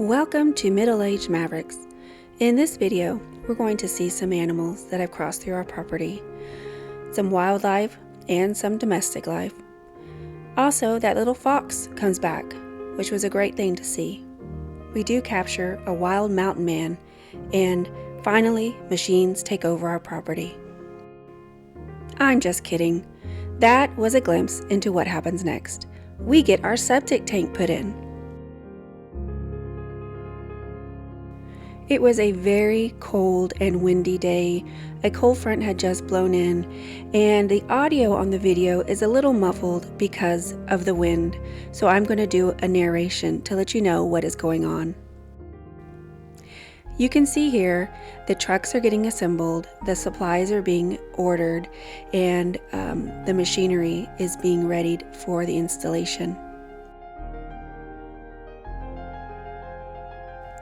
Welcome to Middle-Aged Mavericks. In this video, we're going to see some animals that have crossed through our property, some wildlife and some domestic life. Also, that little fox comes back, which was a great thing to see. We do capture a wild mountain man, and finally, machines take over our property. I'm just kidding. That was a glimpse into what happens next. We get our septic tank put in. It was a very cold and windy day. A cold front had just blown in, and the audio on the video is a little muffled because of the wind, so I'm going to do a narration to let you know what is going on. You can see here the trucks are getting assembled, the supplies are being ordered, and the machinery is being readied for the installation.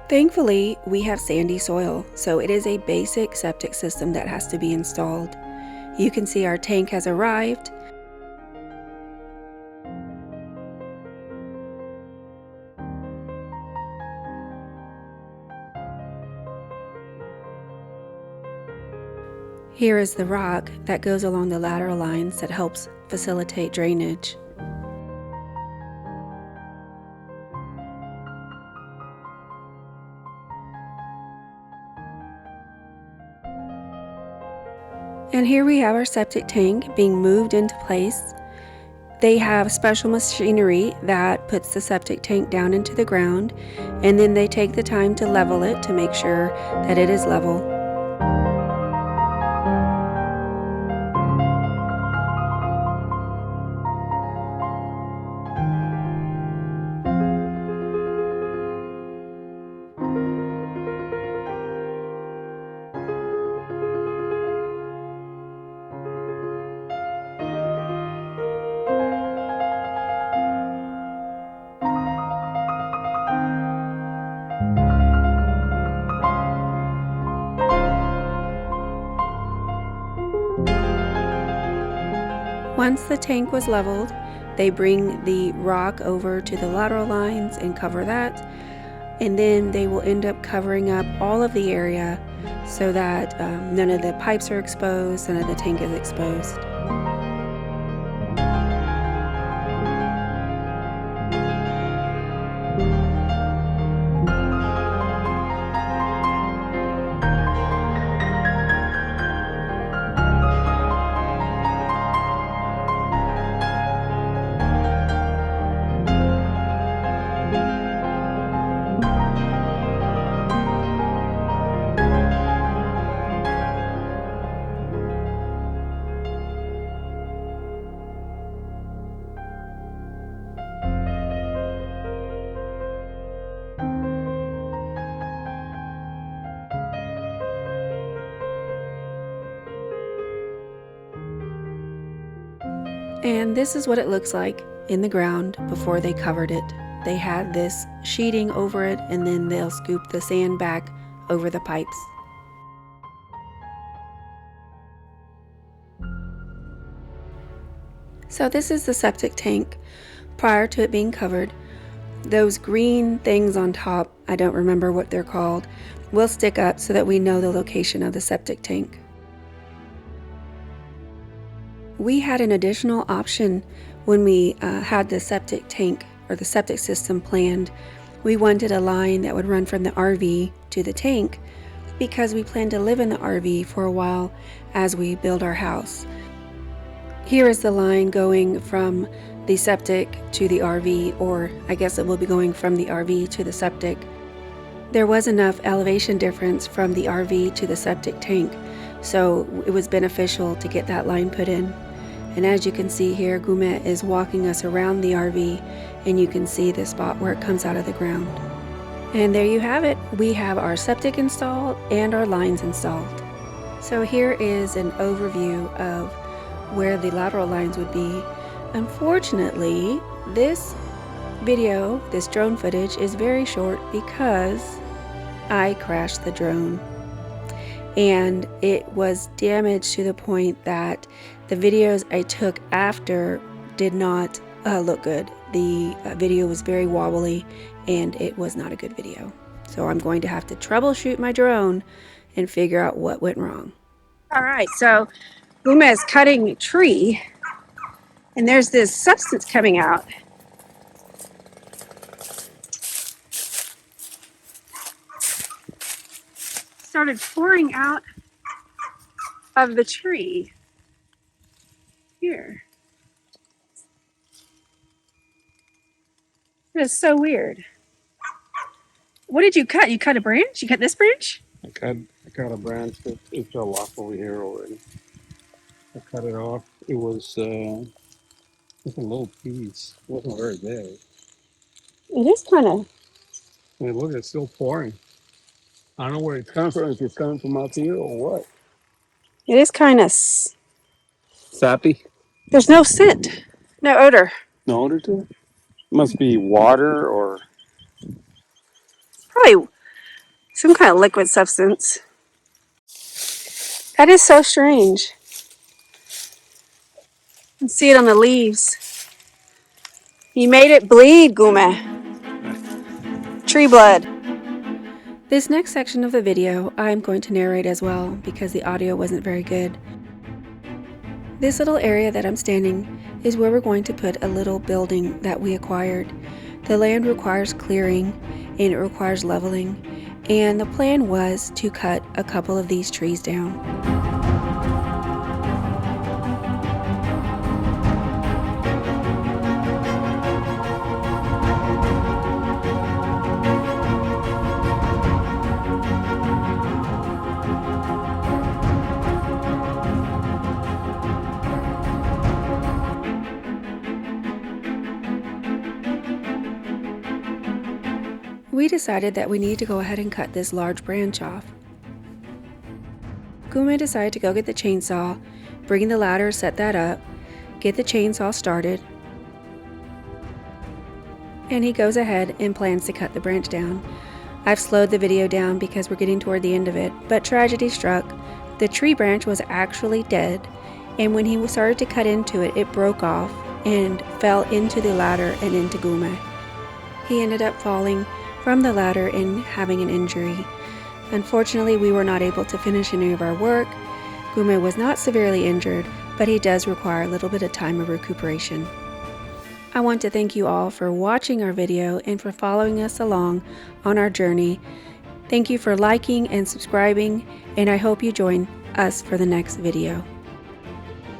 Thankfully, we have sandy soil, so it is a basic septic system that has to be installed. You can see our tank has arrived. Here is the rock that goes along the lateral lines that helps facilitate drainage. And here we have our septic tank being moved into place. They have special machinery that puts the septic tank down into the ground, and then they take the time to level it to make sure that it is level. Once the tank was leveled, they bring the rock over to the lateral lines and cover that, and then they will end up covering up all of the area so that none of the pipes are exposed, none of the tank is exposed. And this is what it looks like in the ground before they covered it. They had this sheeting over it, and then they'll scoop the sand back over the pipes. So this is the septic tank prior to it being covered. Those green things on top, I don't remember what they're called, will stick up so that we know the location of the septic tank. We had an additional option when we had the septic tank or the septic system planned. We wanted a line that would run from the RV to the tank because we plan to live in the RV for a while as we build our house. Here is the line going from the septic to the RV, or I guess it will be going from the RV to the septic. There was enough elevation difference from the RV to the septic tank, so it was beneficial to get that line put in. And as you can see here, Gumet is walking us around the RV, and you can see the spot where it comes out of the ground. And there you have it. We have our septic installed and our lines installed. So here is an overview of where the lateral lines would be. Unfortunately, this video, this drone footage, is very short because I crashed the drone. And it was damaged to the point that the videos I took after did not look good. The video was very wobbly and it was not a good video. So I'm going to have to troubleshoot my drone and figure out what went wrong. All right, so Uma is cutting a tree, and there's this substance coming out. Started pouring out of the tree here. It is so weird. What did you cut? You cut a branch? You cut this branch? I cut a branch that it fell off over here already. I cut it off. It was just a little piece. It wasn't very big. It is kind of. I mean, look, it's still pouring. I don't know where it's coming from. If it's coming from out here or what. It is kind of. Sappy? There's no scent, no odor. No odor to it? Must be water or Probably some kind of liquid substance. That is so strange. You can see it on the leaves. You made it bleed, Gume. Tree blood. This next section of the video I'm going to narrate as well because the audio wasn't very good. This little area that I'm standing is where we're going to put a little building that we acquired. The land requires clearing and it requires leveling, and the plan was to cut a couple of these trees down. We decided that we need to go ahead and cut this large branch off. Gume decided to go get the chainsaw, bring the ladder, set that up, get the chainsaw started, and he goes ahead and plans to cut the branch down. I've slowed the video down because we're getting toward the end of it, but tragedy struck. The tree branch was actually dead, and when he started to cut into it, it broke off and fell into the ladder and into Gume. He ended up falling from the ladder and having an injury. Unfortunately, we were not able to finish any of our work. Gume was not severely injured, but he does require a little bit of time of recuperation. I want to thank you all for watching our video and for following us along on our journey. Thank you for liking and subscribing, and I hope you join us for the next video.